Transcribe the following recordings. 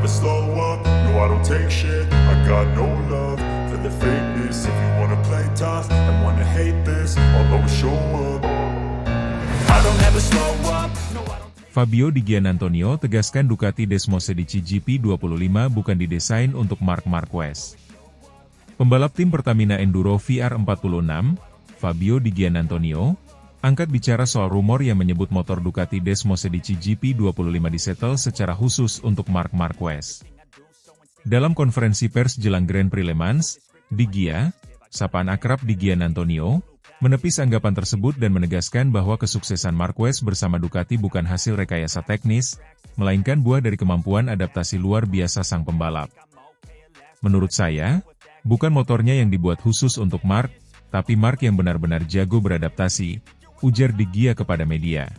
slow up, no I don't take shit. I got no love for the fakeness. If you wanna play tough and wanna hate this, I'll always show up. I don't ever slow up, no I don't. Fabio Di Giannantonio tegaskan Ducati Desmosedici GP25 bukan didesain untuk Marc Marquez. Pembalap tim Pertamina Enduro VR46, Fabio Di Giannantonio, angkat bicara soal rumor yang menyebut motor Ducati Desmosedici GP25 disetel secara khusus untuk Marc Marquez. Dalam konferensi pers jelang Grand Prix Le Mans, Di Gia, sapaan akrab Di Giannantonio, menepis anggapan tersebut dan menegaskan bahwa kesuksesan Marquez bersama Ducati bukan hasil rekayasa teknis, melainkan buah dari kemampuan adaptasi luar biasa sang pembalap. Menurut saya, bukan motornya yang dibuat khusus untuk Marc, tapi Marc yang benar-benar jago beradaptasi, ujar Di Gia kepada media.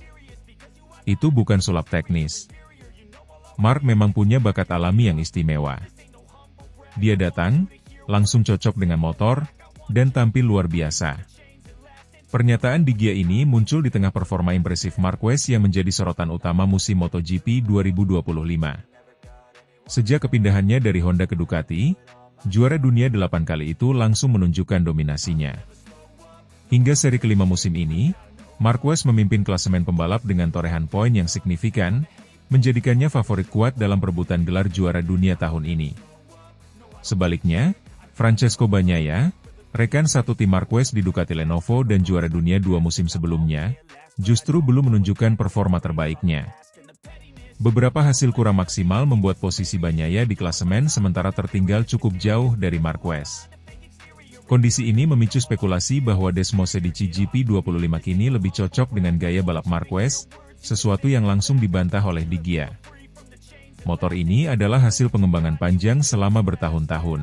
Itu bukan sulap teknis. Marc memang punya bakat alami yang istimewa. Dia datang, langsung cocok dengan motor, dan tampil luar biasa. Pernyataan Di Gia ini muncul di tengah performa impresif Marquez yang menjadi sorotan utama musim MotoGP 2025. Sejak kepindahannya dari Honda ke Ducati, juara dunia 8 kali itu langsung menunjukkan dominasinya. Hingga seri kelima musim ini, Marquez memimpin klasemen pembalap dengan torehan poin yang signifikan, menjadikannya favorit kuat dalam perebutan gelar juara dunia tahun ini. Sebaliknya, Francesco Bagnaia, rekan satu tim Marquez di Ducati Lenovo dan juara dunia 2 musim sebelumnya, justru belum menunjukkan performa terbaiknya. Beberapa hasil kurang maksimal membuat posisi Bagnaia di klasemen sementara tertinggal cukup jauh dari Marquez. Kondisi ini memicu spekulasi bahwa Desmosedici GP25 kini lebih cocok dengan gaya balap Marquez, sesuatu yang langsung dibantah oleh Di Gia. Motor ini adalah hasil pengembangan panjang selama bertahun-tahun.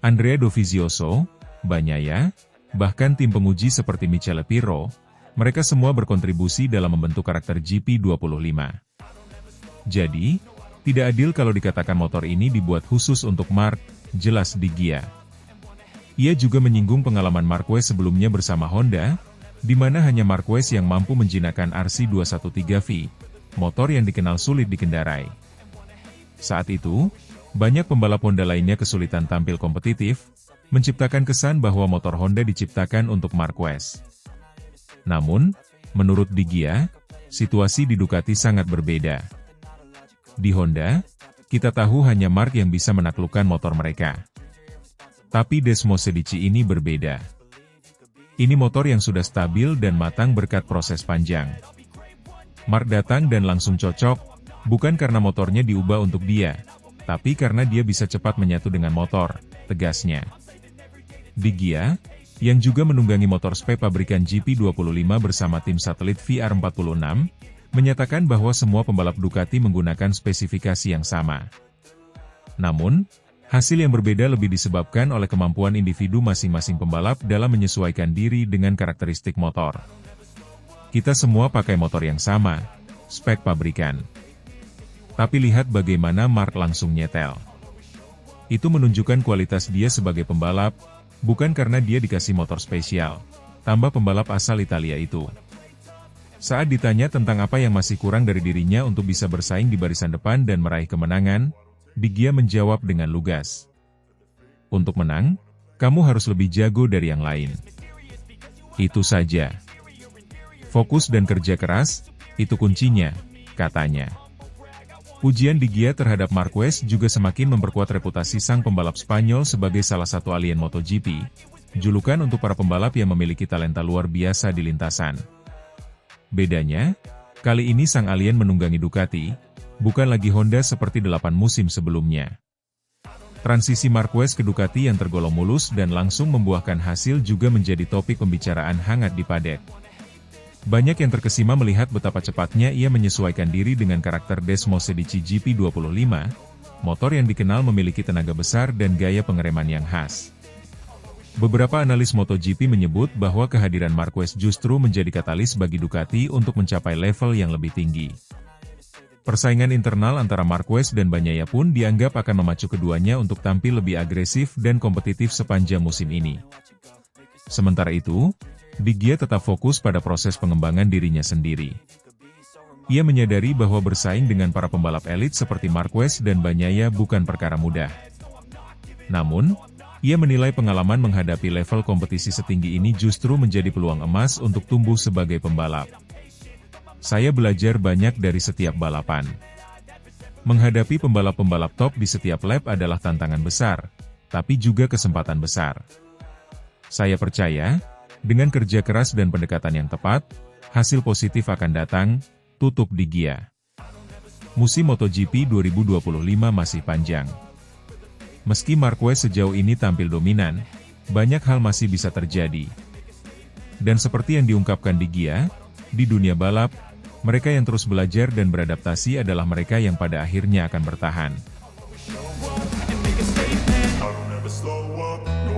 Andrea Dovizioso, Bagnaia, bahkan tim penguji seperti Michele Pirro, mereka semua berkontribusi dalam membentuk karakter GP25. Jadi, tidak adil kalau dikatakan motor ini dibuat khusus untuk Marc, jelas Di Gia. Ia juga menyinggung pengalaman Marquez sebelumnya bersama Honda, di mana hanya Marquez yang mampu menjinakkan RC213V, motor yang dikenal sulit dikendarai. Saat itu, banyak pembalap Honda lainnya kesulitan tampil kompetitif, menciptakan kesan bahwa motor Honda diciptakan untuk Marquez. Namun, menurut Di Gia, situasi di Ducati sangat berbeda. Di Honda, kita tahu hanya Marc yang bisa menaklukkan motor mereka. Tapi Desmosedici ini berbeda. Ini motor yang sudah stabil dan matang berkat proses panjang. Marc datang dan langsung cocok, bukan karena motornya diubah untuk dia, tapi karena dia bisa cepat menyatu dengan motor, tegasnya. Di Gia, yang juga menunggangi motor spek pabrikan GP25 bersama tim satelit VR46, menyatakan bahwa semua pembalap Ducati menggunakan spesifikasi yang sama. Namun, hasil yang berbeda lebih disebabkan oleh kemampuan individu masing-masing pembalap dalam menyesuaikan diri dengan karakteristik motor. Kita semua pakai motor yang sama, spek pabrikan. Tapi lihat bagaimana Marc langsung nyetel. Itu menunjukkan kualitas dia sebagai pembalap, bukan karena dia dikasih motor spesial, tambah pembalap asal Italia itu. Saat ditanya tentang apa yang masih kurang dari dirinya untuk bisa bersaing di barisan depan dan meraih kemenangan, Di Gia menjawab dengan lugas. Untuk menang, kamu harus lebih jago dari yang lain. Itu saja. Fokus dan kerja keras, itu kuncinya, katanya. Pujian Di Gia terhadap Marquez juga semakin memperkuat reputasi sang pembalap Spanyol sebagai salah satu alien MotoGP, julukan untuk para pembalap yang memiliki talenta luar biasa di lintasan. Bedanya, kali ini sang alien menunggangi Ducati, bukan lagi Honda seperti 8 musim sebelumnya. Transisi Marquez ke Ducati yang tergolong mulus dan langsung membuahkan hasil juga menjadi topik pembicaraan hangat di paddock. Banyak yang terkesima melihat betapa cepatnya ia menyesuaikan diri dengan karakter Desmosedici GP25, motor yang dikenal memiliki tenaga besar dan gaya pengereman yang khas. Beberapa analis MotoGP menyebut bahwa kehadiran Marquez justru menjadi katalis bagi Ducati untuk mencapai level yang lebih tinggi. Persaingan internal antara Marquez dan Bagnaia pun dianggap akan memacu keduanya untuk tampil lebih agresif dan kompetitif sepanjang musim ini. Sementara itu, Di Gia tetap fokus pada proses pengembangan dirinya sendiri. Ia menyadari bahwa bersaing dengan para pembalap elit seperti Marquez dan Bagnaia bukan perkara mudah. Namun, ia menilai pengalaman menghadapi level kompetisi setinggi ini justru menjadi peluang emas untuk tumbuh sebagai pembalap. Saya belajar banyak dari setiap balapan. Menghadapi pembalap-pembalap top di setiap lap adalah tantangan besar, tapi juga kesempatan besar. Saya percaya, dengan kerja keras dan pendekatan yang tepat, hasil positif akan datang, tutup di Gia. Musim MotoGP 2025 masih panjang. Meski Marquez sejauh ini tampil dominan, banyak hal masih bisa terjadi. Dan seperti yang diungkapkan di Gia, di dunia balap, mereka yang terus belajar dan beradaptasi adalah mereka yang pada akhirnya akan bertahan.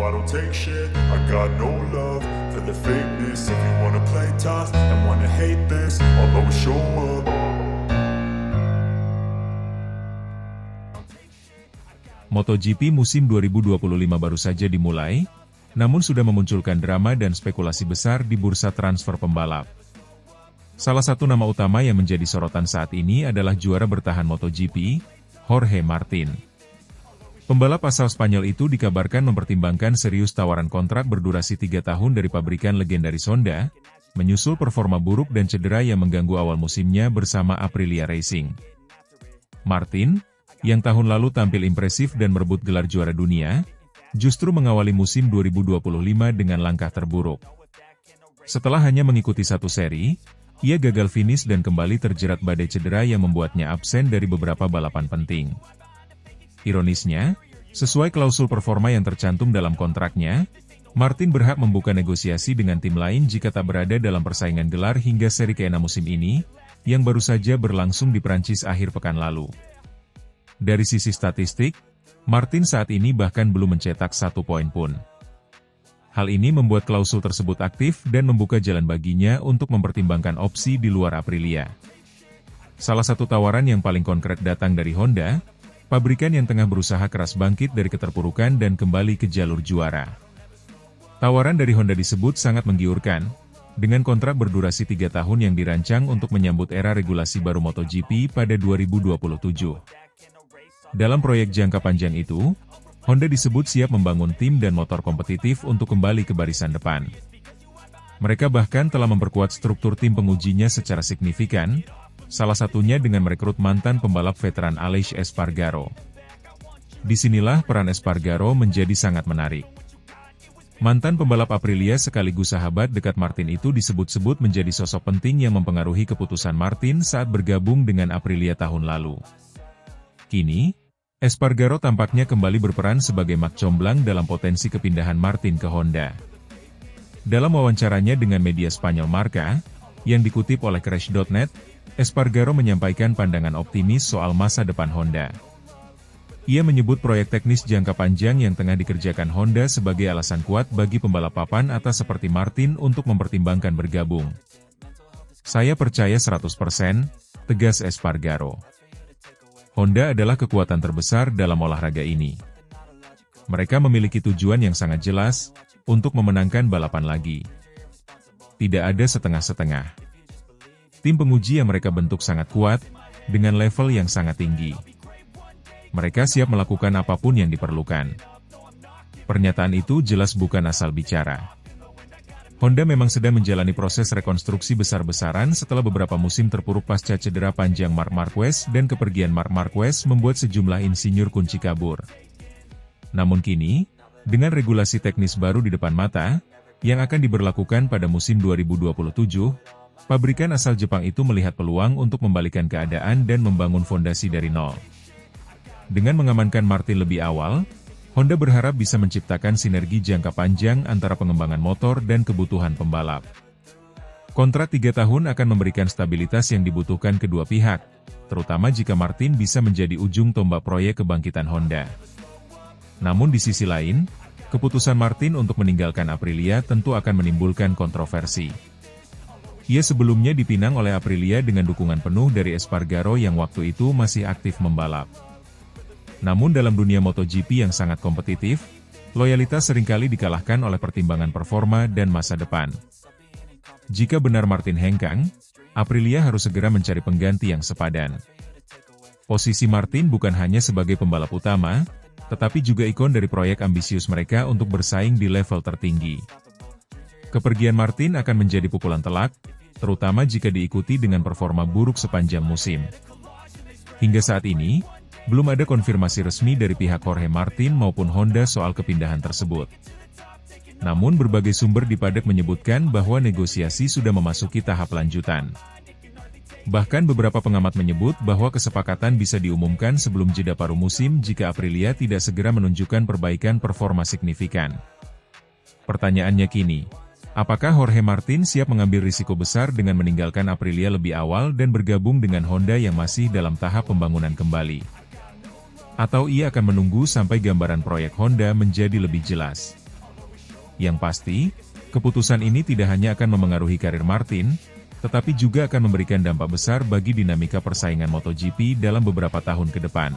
I don't take shit, I got no love for the fakeness. If you wanna play tough and wanna hate this, I'll always show up. MotoGP musim 2025 baru saja dimulai, namun sudah memunculkan drama dan spekulasi besar di bursa transfer pembalap. Salah satu nama utama yang menjadi sorotan saat ini adalah juara bertahan MotoGP, Jorge Martin. Pembalap asal Spanyol itu dikabarkan mempertimbangkan serius tawaran kontrak berdurasi 3 tahun dari pabrikan legendaris Honda, menyusul performa buruk dan cedera yang mengganggu awal musimnya bersama Aprilia Racing. Martin, yang tahun lalu tampil impresif dan merebut gelar juara dunia, justru mengawali musim 2025 dengan langkah terburuk. Setelah hanya mengikuti satu seri, ia gagal finish dan kembali terjerat badai cedera yang membuatnya absen dari beberapa balapan penting. Ironisnya, sesuai klausul performa yang tercantum dalam kontraknya, Martin berhak membuka negosiasi dengan tim lain jika tak berada dalam persaingan gelar hingga seri ke-6 musim ini, yang baru saja berlangsung di Prancis akhir pekan lalu. Dari sisi statistik, Martin saat ini bahkan belum mencetak 1 poin pun. Hal ini membuat klausul tersebut aktif dan membuka jalan baginya untuk mempertimbangkan opsi di luar Aprilia. Salah satu tawaran yang paling konkret datang dari Honda, pabrikan yang tengah berusaha keras bangkit dari keterpurukan dan kembali ke jalur juara. Tawaran dari Honda disebut sangat menggiurkan, dengan kontrak berdurasi 3 tahun yang dirancang untuk menyambut era regulasi baru MotoGP pada 2027. Dalam proyek jangka panjang itu, Honda disebut siap membangun tim dan motor kompetitif untuk kembali ke barisan depan. Mereka bahkan telah memperkuat struktur tim pengujinya secara signifikan, salah satunya dengan merekrut mantan pembalap veteran Aleix Espargaro. Disinilah peran Espargaro menjadi sangat menarik. Mantan pembalap Aprilia sekaligus sahabat dekat Martin itu disebut-sebut menjadi sosok penting yang mempengaruhi keputusan Martin saat bergabung dengan Aprilia tahun lalu. Kini, Espargaro tampaknya kembali berperan sebagai mak comblang dalam potensi kepindahan Martin ke Honda. Dalam wawancaranya dengan media Spanyol Marca, yang dikutip oleh Crash.net, Espargaro menyampaikan pandangan optimis soal masa depan Honda. Ia menyebut proyek teknis jangka panjang yang tengah dikerjakan Honda sebagai alasan kuat bagi pembalap papan atas seperti Martin untuk mempertimbangkan bergabung. Saya percaya 100%, tegas Espargaro. Honda adalah kekuatan terbesar dalam olahraga ini. Mereka memiliki tujuan yang sangat jelas, untuk memenangkan balapan lagi. Tidak ada setengah-setengah. Tim penguji yang mereka bentuk sangat kuat, dengan level yang sangat tinggi. Mereka siap melakukan apapun yang diperlukan. Pernyataan itu jelas bukan asal bicara. Honda memang sedang menjalani proses rekonstruksi besar-besaran setelah beberapa musim terpuruk pasca cedera panjang Marc Marquez dan kepergian Marc Marquez membuat sejumlah insinyur kunci kabur. Namun kini, dengan regulasi teknis baru di depan mata, yang akan diberlakukan pada musim 2027, pabrikan asal Jepang itu melihat peluang untuk membalikan keadaan dan membangun fondasi dari nol. Dengan mengamankan Martin lebih awal, Honda berharap bisa menciptakan sinergi jangka panjang antara pengembangan motor dan kebutuhan pembalap. Kontrak 3 tahun akan memberikan stabilitas yang dibutuhkan kedua pihak, terutama jika Martin bisa menjadi ujung tombak proyek kebangkitan Honda. Namun di sisi lain, keputusan Martin untuk meninggalkan Aprilia tentu akan menimbulkan kontroversi. Ia sebelumnya dipinang oleh Aprilia dengan dukungan penuh dari Espargaro yang waktu itu masih aktif membalap. Namun dalam dunia MotoGP yang sangat kompetitif, loyalitas seringkali dikalahkan oleh pertimbangan performa dan masa depan. Jika benar Martin hengkang, Aprilia harus segera mencari pengganti yang sepadan. Posisi Martin bukan hanya sebagai pembalap utama, tetapi juga ikon dari proyek ambisius mereka untuk bersaing di level tertinggi. Kepergian Martin akan menjadi pukulan telak, terutama jika diikuti dengan performa buruk sepanjang musim. Hingga saat ini, belum ada konfirmasi resmi dari pihak Jorge Martin maupun Honda soal kepindahan tersebut. Namun berbagai sumber di paddock menyebutkan bahwa negosiasi sudah memasuki tahap lanjutan. Bahkan beberapa pengamat menyebut bahwa kesepakatan bisa diumumkan sebelum jeda paruh musim jika Aprilia tidak segera menunjukkan perbaikan performa signifikan. Pertanyaannya kini, apakah Jorge Martin siap mengambil risiko besar dengan meninggalkan Aprilia lebih awal dan bergabung dengan Honda yang masih dalam tahap pembangunan kembali? Atau ia akan menunggu sampai gambaran proyek Honda menjadi lebih jelas? Yang pasti, keputusan ini tidak hanya akan memengaruhi karir Martin, tetapi juga akan memberikan dampak besar bagi dinamika persaingan MotoGP dalam beberapa tahun ke depan.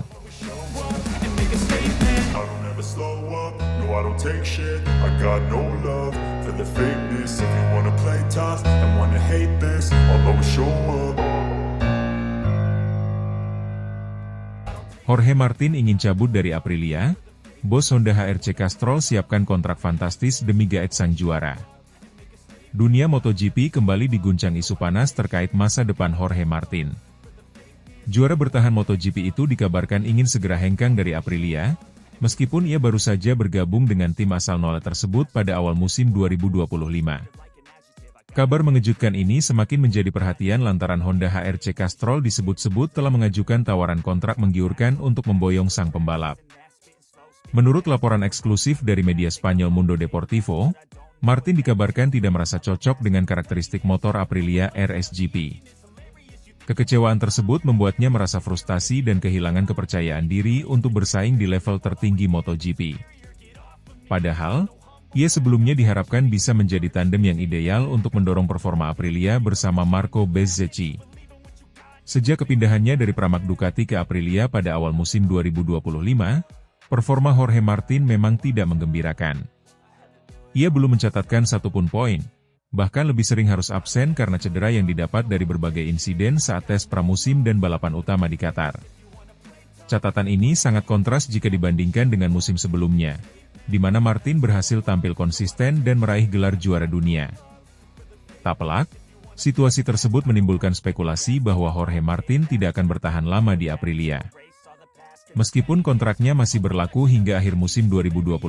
Jorge Martin ingin cabut dari Aprilia. Bos Honda HRC Castrol siapkan kontrak fantastis demi gaet sang juara. Dunia MotoGP kembali diguncang isu panas terkait masa depan Jorge Martin. Juara bertahan MotoGP itu dikabarkan ingin segera hengkang dari Aprilia, meskipun ia baru saja bergabung dengan tim asal nol tersebut pada awal musim 2025. Kabar mengejutkan ini semakin menjadi perhatian lantaran Honda HRC Castrol disebut-sebut telah mengajukan tawaran kontrak menggiurkan untuk memboyong sang pembalap. Menurut laporan eksklusif dari media Spanyol Mundo Deportivo, Martin dikabarkan tidak merasa cocok dengan karakteristik motor Aprilia RSGP. Kekecewaan tersebut membuatnya merasa frustasi dan kehilangan kepercayaan diri untuk bersaing di level tertinggi MotoGP. Padahal, ia sebelumnya diharapkan bisa menjadi tandem yang ideal untuk mendorong performa Aprilia bersama Marco Bezzecchi. Sejak kepindahannya dari Pramac Ducati ke Aprilia pada awal musim 2025, performa Jorge Martin memang tidak menggembirakan. Ia belum mencatatkan satupun poin, bahkan lebih sering harus absen karena cedera yang didapat dari berbagai insiden saat tes pramusim dan balapan utama di Qatar. Catatan ini sangat kontras jika dibandingkan dengan musim sebelumnya, di mana Martin berhasil tampil konsisten dan meraih gelar juara dunia. Tak pelak, situasi tersebut menimbulkan spekulasi bahwa Jorge Martin tidak akan bertahan lama di Aprilia. Meskipun kontraknya masih berlaku hingga akhir musim 2026,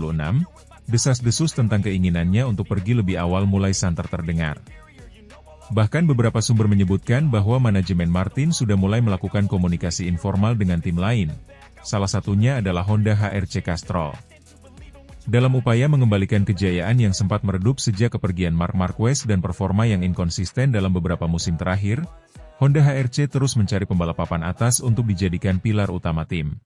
desas-desus tentang keinginannya untuk pergi lebih awal mulai santer terdengar. Bahkan beberapa sumber menyebutkan bahwa manajemen Martin sudah mulai melakukan komunikasi informal dengan tim lain, salah satunya adalah Honda HRC Castrol. Dalam upaya mengembalikan kejayaan yang sempat meredup sejak kepergian Marc Marquez dan performa yang inkonsisten dalam beberapa musim terakhir, Honda HRC terus mencari pembalap papan atas untuk dijadikan pilar utama tim.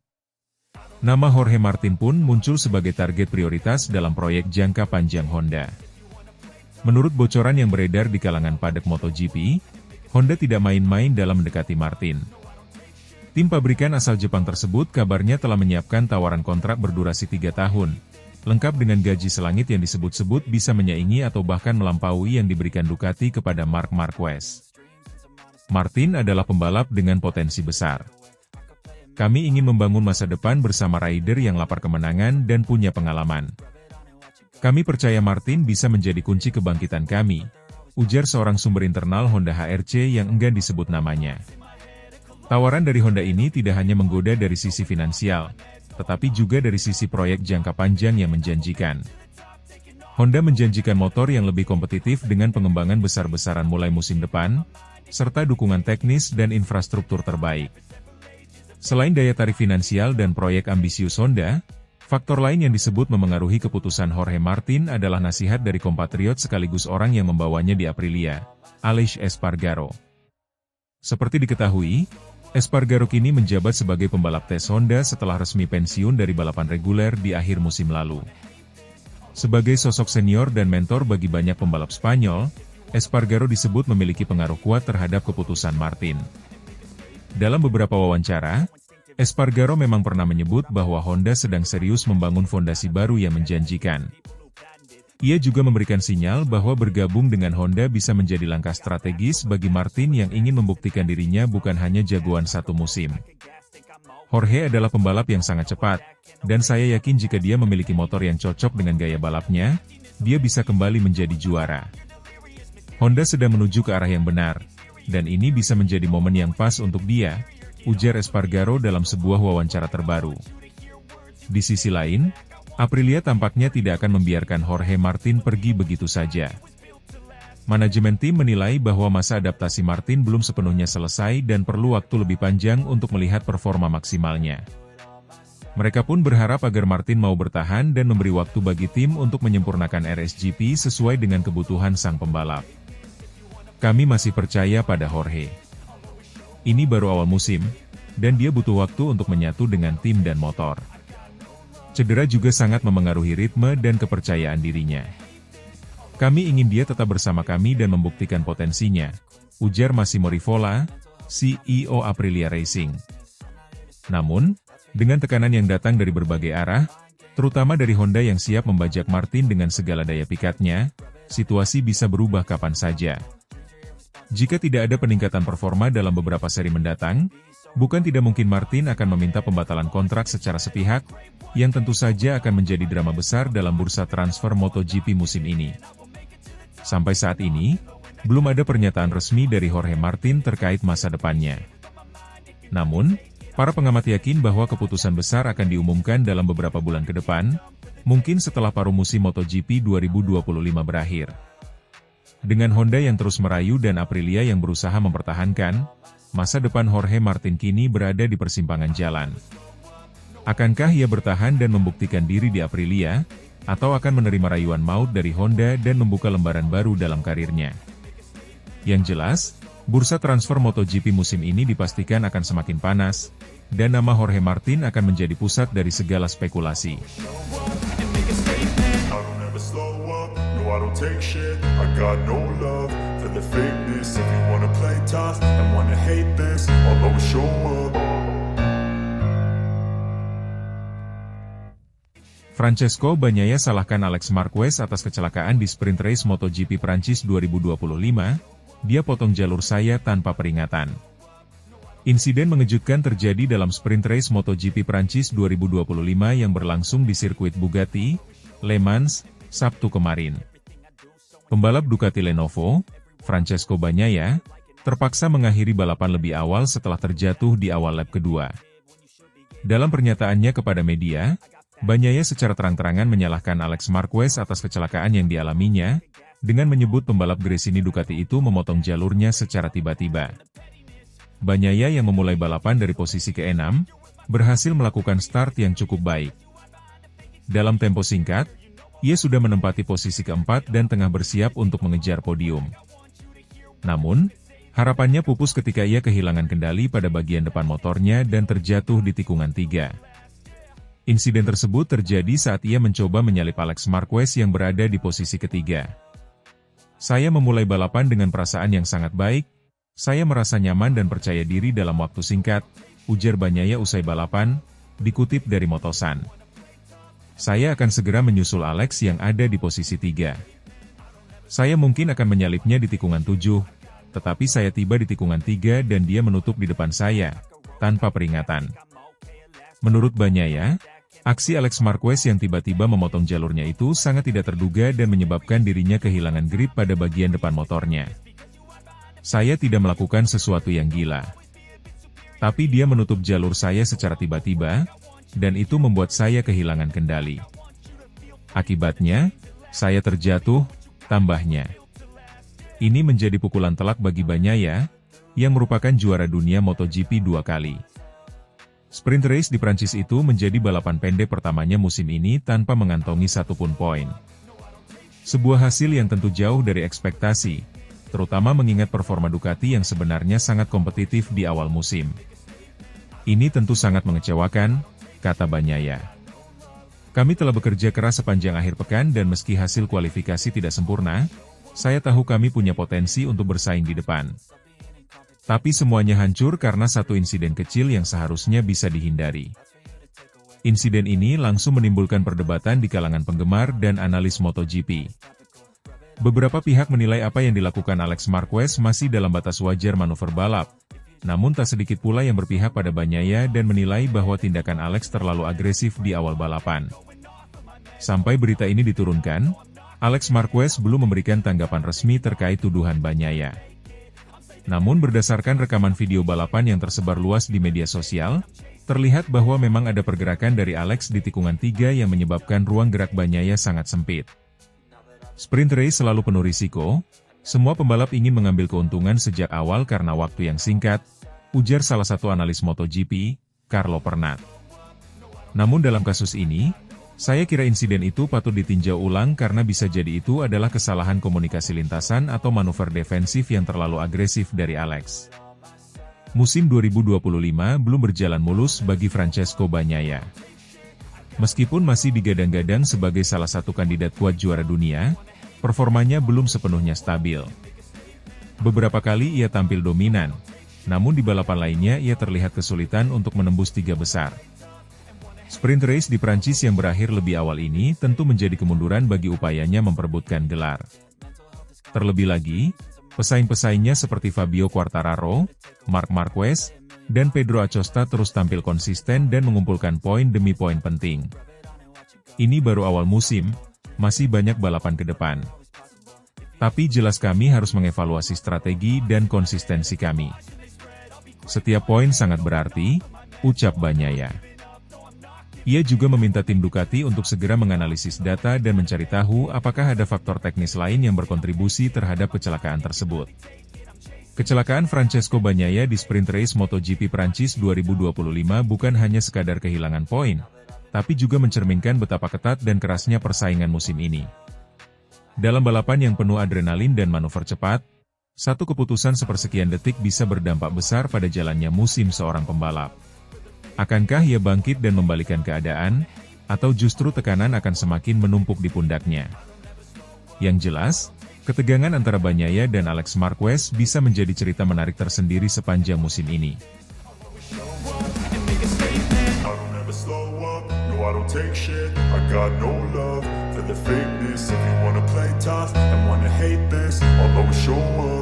Nama Jorge Martin pun muncul sebagai target prioritas dalam proyek jangka panjang Honda. Menurut bocoran yang beredar di kalangan paddock MotoGP, Honda tidak main-main dalam mendekati Martin. Tim pabrikan asal Jepang tersebut kabarnya telah menyiapkan tawaran kontrak berdurasi 3 tahun, lengkap dengan gaji selangit yang disebut-sebut bisa menyaingi atau bahkan melampaui yang diberikan Ducati kepada Marc Marquez. Martin adalah pembalap dengan potensi besar. Kami ingin membangun masa depan bersama rider yang lapar kemenangan dan punya pengalaman. Kami percaya Martin bisa menjadi kunci kebangkitan kami, ujar seorang sumber internal Honda HRC yang enggan disebut namanya. Tawaran dari Honda ini tidak hanya menggoda dari sisi finansial, tetapi juga dari sisi proyek jangka panjang yang menjanjikan. Honda menjanjikan motor yang lebih kompetitif dengan pengembangan besar-besaran mulai musim depan, serta dukungan teknis dan infrastruktur terbaik. Selain daya tarik finansial dan proyek ambisius Honda, faktor lain yang disebut memengaruhi keputusan Jorge Martin adalah nasihat dari kompatriot sekaligus orang yang membawanya di Aprilia, Aleix Espargaro. Seperti diketahui, Espargaro kini menjabat sebagai pembalap tes Honda setelah resmi pensiun dari balapan reguler di akhir musim lalu. Sebagai sosok senior dan mentor bagi banyak pembalap Spanyol, Espargaro disebut memiliki pengaruh kuat terhadap keputusan Martin. Dalam beberapa wawancara, Espargaro memang pernah menyebut bahwa Honda sedang serius membangun fondasi baru yang menjanjikan. Ia juga memberikan sinyal bahwa bergabung dengan Honda bisa menjadi langkah strategis bagi Martin yang ingin membuktikan dirinya bukan hanya jagoan satu musim. Jorge adalah pembalap yang sangat cepat, dan saya yakin jika dia memiliki motor yang cocok dengan gaya balapnya, dia bisa kembali menjadi juara. Honda sedang menuju ke arah yang benar, dan ini bisa menjadi momen yang pas untuk dia, ujar Espargaro dalam sebuah wawancara terbaru. Di sisi lain, Aprilia tampaknya tidak akan membiarkan Jorge Martin pergi begitu saja. Manajemen tim menilai bahwa masa adaptasi Martin belum sepenuhnya selesai dan perlu waktu lebih panjang untuk melihat performa maksimalnya. Mereka pun berharap agar Martin mau bertahan dan memberi waktu bagi tim untuk menyempurnakan RSGP sesuai dengan kebutuhan sang pembalap. Kami masih percaya pada Jorge. Ini baru awal musim, dan dia butuh waktu untuk menyatu dengan tim dan motor. Cedera juga sangat memengaruhi ritme dan kepercayaan dirinya. Kami ingin dia tetap bersama kami dan membuktikan potensinya, ujar Massimo Rivola, CEO Aprilia Racing. Namun, dengan tekanan yang datang dari berbagai arah, terutama dari Honda yang siap membajak Martin dengan segala daya pikatnya, situasi bisa berubah kapan saja. Jika tidak ada peningkatan performa dalam beberapa seri mendatang, bukan tidak mungkin Martin akan meminta pembatalan kontrak secara sepihak, yang tentu saja akan menjadi drama besar dalam bursa transfer MotoGP musim ini. Sampai saat ini, belum ada pernyataan resmi dari Jorge Martin terkait masa depannya. Namun, para pengamat yakin bahwa keputusan besar akan diumumkan dalam beberapa bulan ke depan, mungkin setelah paruh musim MotoGP 2025 berakhir. Dengan Honda yang terus merayu dan Aprilia yang berusaha mempertahankan, masa depan Jorge Martin kini berada di persimpangan jalan. Akankah ia bertahan dan membuktikan diri di Aprilia, atau akan menerima rayuan maut dari Honda dan membuka lembaran baru dalam karirnya? Yang jelas, bursa transfer MotoGP musim ini dipastikan akan semakin panas, dan nama Jorge Martin akan menjadi pusat dari segala spekulasi. I don't take shit, I got no love for the fakeness. If you wanna play tough and wanna hate this, I'll always show up. Francesco Bagnaia salahkan Alex Marquez atas kecelakaan di sprint race MotoGP Prancis 2025, dia potong jalur saya tanpa peringatan. Insiden mengejutkan terjadi dalam sprint race MotoGP Prancis 2025 yang berlangsung di sirkuit Bugatti, Le Mans, Sabtu kemarin. Pembalap Ducati Lenovo, Francesco Bagnaia, terpaksa mengakhiri balapan lebih awal setelah terjatuh di awal lap kedua. Dalam pernyataannya kepada media, Bagnaia secara terang-terangan menyalahkan Alex Marquez atas kecelakaan yang dialaminya, dengan menyebut pembalap Gresini Ducati itu memotong jalurnya secara tiba-tiba. Bagnaia yang memulai balapan dari posisi ke-6, berhasil melakukan start yang cukup baik. Dalam tempo singkat, ia sudah menempati posisi keempat dan tengah bersiap untuk mengejar podium. Namun, harapannya pupus ketika ia kehilangan kendali pada bagian depan motornya dan terjatuh di tikungan 3. Insiden tersebut terjadi saat ia mencoba menyalip Alex Marquez yang berada di posisi ketiga. Saya memulai balapan dengan perasaan yang sangat baik, saya merasa nyaman dan percaya diri dalam waktu singkat, ujar Bagnaia usai balapan, dikutip dari Motosan. Saya akan segera menyusul Alex yang ada di posisi 3. Saya mungkin akan menyalipnya di tikungan 7, tetapi saya tiba di tikungan 3 dan dia menutup di depan saya, tanpa peringatan. Menurut Bagnaia, aksi Alex Marquez yang tiba-tiba memotong jalurnya itu sangat tidak terduga dan menyebabkan dirinya kehilangan grip pada bagian depan motornya. Saya tidak melakukan sesuatu yang gila. Tapi dia menutup jalur saya secara tiba-tiba, dan itu membuat saya kehilangan kendali. Akibatnya, saya terjatuh, tambahnya. Ini menjadi pukulan telak bagi Bagnaia, yang merupakan juara dunia MotoGP 2 kali. Sprint race di Prancis itu menjadi balapan pendek pertamanya musim ini tanpa mengantongi satupun poin. Sebuah hasil yang tentu jauh dari ekspektasi, terutama mengingat performa Ducati yang sebenarnya sangat kompetitif di awal musim. Ini tentu sangat mengecewakan, kata Bagnaia. Kami telah bekerja keras sepanjang akhir pekan dan meski hasil kualifikasi tidak sempurna, saya tahu kami punya potensi untuk bersaing di depan. Tapi semuanya hancur karena satu insiden kecil yang seharusnya bisa dihindari. Insiden ini langsung menimbulkan perdebatan di kalangan penggemar dan analis MotoGP. Beberapa pihak menilai apa yang dilakukan Alex Marquez masih dalam batas wajar manuver balap. Namun tak sedikit pula yang berpihak pada Bagnaia dan menilai bahwa tindakan Alex terlalu agresif di awal balapan. Sampai berita ini diturunkan, Alex Marquez belum memberikan tanggapan resmi terkait tuduhan Bagnaia. Namun berdasarkan rekaman video balapan yang tersebar luas di media sosial, terlihat bahwa memang ada pergerakan dari Alex di tikungan 3 yang menyebabkan ruang gerak Bagnaia sangat sempit. Sprint race selalu penuh risiko, semua pembalap ingin mengambil keuntungan sejak awal karena waktu yang singkat, ujar salah satu analis MotoGP, Carlo Pernat. Namun dalam kasus ini, saya kira insiden itu patut ditinjau ulang karena bisa jadi itu adalah kesalahan komunikasi lintasan atau manuver defensif yang terlalu agresif dari Alex. Musim 2025 belum berjalan mulus bagi Francesco Bagnaia. Meskipun masih digadang-gadang sebagai salah satu kandidat kuat juara dunia, performanya belum sepenuhnya stabil. Beberapa kali ia tampil dominan, namun di balapan lainnya ia terlihat kesulitan untuk menembus 3 besar. Sprint race di Prancis yang berakhir lebih awal ini tentu menjadi kemunduran bagi upayanya memperebutkan gelar. Terlebih lagi, pesaing-pesaingnya seperti Fabio Quartararo, Marc Marquez, dan Pedro Acosta terus tampil konsisten dan mengumpulkan poin demi poin penting. Ini baru awal musim, masih banyak balapan ke depan. Tapi jelas kami harus mengevaluasi strategi dan konsistensi kami. Setiap poin sangat berarti, ucap Bagnaia. Ia juga meminta tim Ducati untuk segera menganalisis data dan mencari tahu apakah ada faktor teknis lain yang berkontribusi terhadap kecelakaan tersebut. Kecelakaan Francesco Bagnaia di sprint race MotoGP Prancis 2025 bukan hanya sekadar kehilangan poin, tapi juga mencerminkan betapa ketat dan kerasnya persaingan musim ini. Dalam balapan yang penuh adrenalin dan manuver cepat, satu keputusan sepersekian detik bisa berdampak besar pada jalannya musim seorang pembalap. Akankah ia bangkit dan membalikkan keadaan, atau justru tekanan akan semakin menumpuk di pundaknya? Yang jelas, ketegangan antara Bagnaia dan Alex Marquez bisa menjadi cerita menarik tersendiri sepanjang musim ini. I don't